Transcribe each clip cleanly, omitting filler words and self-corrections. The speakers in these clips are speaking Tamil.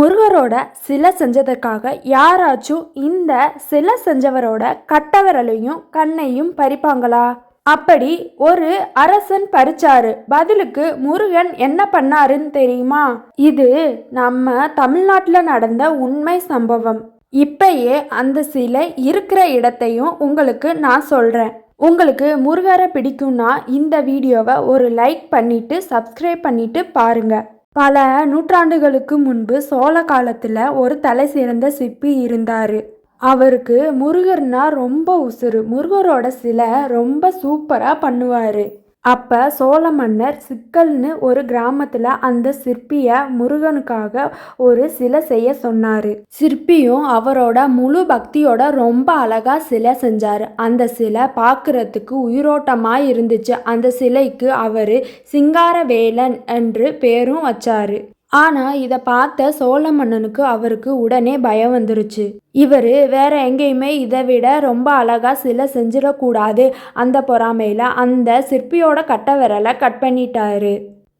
முருகரோட சிலை செஞ்சதுக்காக யாராச்சும் இந்த சிலை செஞ்சவரோட கட்டவிரலையும் கண்ணையும் பறிப்பாங்களா? அப்படி ஒரு அரசன் பறிச்சாரு. பதிலுக்கு முருகன் என்ன பண்ணாருன்னு தெரியுமா? இது நம்ம தமிழ்நாட்டில் நடந்த உண்மை சம்பவம். இப்பயே அந்த சிலை இருக்கிற இடத்தையும் உங்களுக்கு நான் சொல்றேன். உங்களுக்கு முருகரை பிடிக்கும்னா இந்த வீடியோவை ஒரு லைக் பண்ணிட்டு சப்ஸ்கிரைப் பண்ணிட்டு பாருங்க. பல நூற்றாண்டுகளுக்கு முன்பு சோழ காலத்தில் ஒரு தலை சிறந்த சிற்பி இருந்தார். அவருக்கு முருகர்னா ரொம்ப உசுறு. முருகரோட சிலை ரொம்ப சூப்பராக பண்ணுவார். அப்போ சோழ மன்னர் சிக்கல்னு ஒரு கிராமத்தில் அந்த சிற்பியை முருகனுக்காக ஒரு சிலை செய்ய சொன்னார். சிற்பியும் அவரோட முழு பக்தியோட ரொம்ப அழகாக சிலை செஞ்சார். அந்த சிலை பார்க்குறதுக்கு உயிரோட்டமாக இருந்துச்சு. அந்த சிலைக்கு அவர் சிங்காரவேலன் என்று பேரும் வச்சார். ஆனால் இதை பார்த்த சோழ மன்னனுக்கு அவருக்கு உடனே பயம் வந்துருச்சு. இவர் வேற எங்கேயுமே இதை விட ரொம்ப அழகாக சிலை செஞ்சிடக்கூடாது. அந்த பொறாமையில் அந்த சிற்பியோட கட்ட விரலை கட் பண்ணிட்டாரு.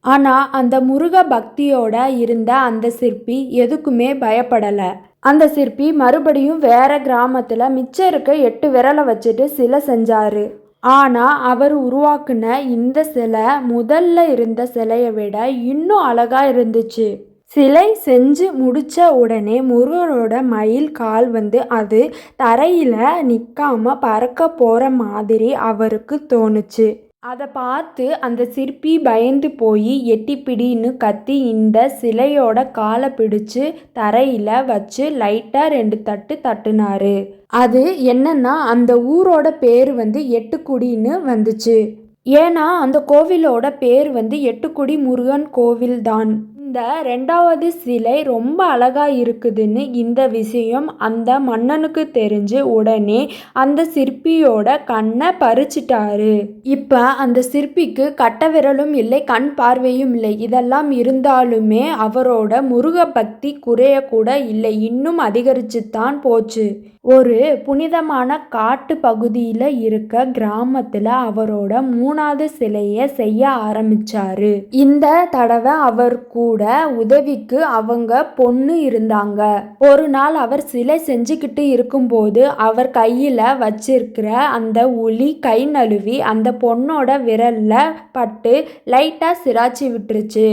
ஆனால் அந்த முருக பக்தியோட இருந்த அந்த சிற்பி எதுக்குமே பயப்படலை. அந்த சிற்பி மறுபடியும் வேற கிராமத்தில் மிச்சம் இருக்க 8 விரலை வச்சுட்டு சிலை செஞ்சாரு. ஆனால் அவர் உருவாக்குன இந்த சிலை முதல்ல இருந்த சிலையை விட இன்னும் அழகாக இருந்துச்சு. சிலை செஞ்சு முடித்த உடனே முருகரோட மயில் கால் அது தரையில் நிற்காம பறக்க போகிற மாதிரி அவருக்கு தோணுச்சு. அதை பார்த்து அந்த சிற்பி பயந்து போய் எட்டிப்பிடின்னு கத்தி இந்த சிலையோட காலை பிடிச்சு தரையில் வச்சு லைட்டாக 2 தட்டு தட்டுனாரு. அது என்னன்னா அந்த ஊரோட பேர் எட்டுக்குடின்னு வந்துச்சு. ஏன்னா அந்த கோவிலோட பேர் எட்டுக்குடி முருகன் கோவில் தான். இந்த 2வது சிலை ரொம்ப அழகா இருக்குதுன்னு இந்த விஷயம் அந்த மன்னனுக்கு தெரிஞ்சு உடனே அந்த சிற்பியோட கண்ணை பறிச்சிட்டாரு. இப்ப அந்த சிற்பிக்கு கட்ட விரலும் இல்லை, கண் பார்வையும் இல்லை. இதெல்லாம் இருந்தாலுமே அவரோட முருக பக்தி குறைய கூட இல்லை, இன்னும் அதிகரிச்சுத்தான் போச்சு. ஒரு புனிதமான காட்டு பகுதியில் இருக்க கிராமத்தில் அவரோட 3வது சிலையை செய்ய ஆரம்பிச்சாரு. இந்த தடவை அவர் கூட உதவிக்கு அவங்க பொண்ணு இருந்தாங்க. ஒரு நாள் அவர் சிலை செஞ்சுக்கிட்டு இருக்கும்போது அவர் கையில் வச்சிருக்கிற அந்த உளி கை நழுவி அந்த பொண்ணோட விரல்ல பட்டு லைட்டாக சிராச்சி விட்டுருச்சு.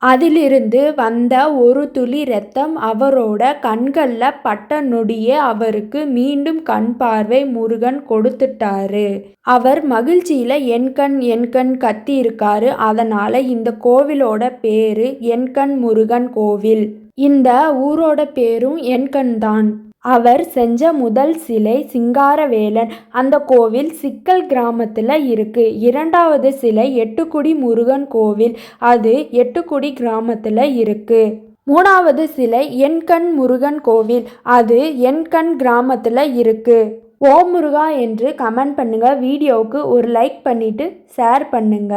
அதிலிருந்து வந்த ஒரு துளி ரத்தம் அவரோட கண்களில் பட்ட நொடியே அவருக்கு மீண்டும் கண் பார்வை முருகன் கொடுத்துட்டாரு. அவர் மகிழ்ச்சியில் என் கண் கத்தி இருக்காரு. அதனால இந்த கோவிலோட பேரு என்கண் முருகன் கோவில். இந்த ஊரோட பேரும் என்கண் தான். அவர் செஞ்ச முதல் சிலை சிங்காரவேலன். அந்த கோவில் சிக்கல் கிராமத்தில் இருக்கு. 2வது சிலை எட்டுக்குடி முருகன் கோவில். அது எட்டுக்குடி கிராமத்தில் இருக்கு. 3வது சிலை என்கண் முருகன் கோவில். அது என்கண் கிராமத்தில் இருக்கு. ஓம் முருகா என்று கமெண்ட் பண்ணுங்க. வீடியோவுக்கு ஒரு லைக் பண்ணிட்டு ஷேர் பண்ணுங்க.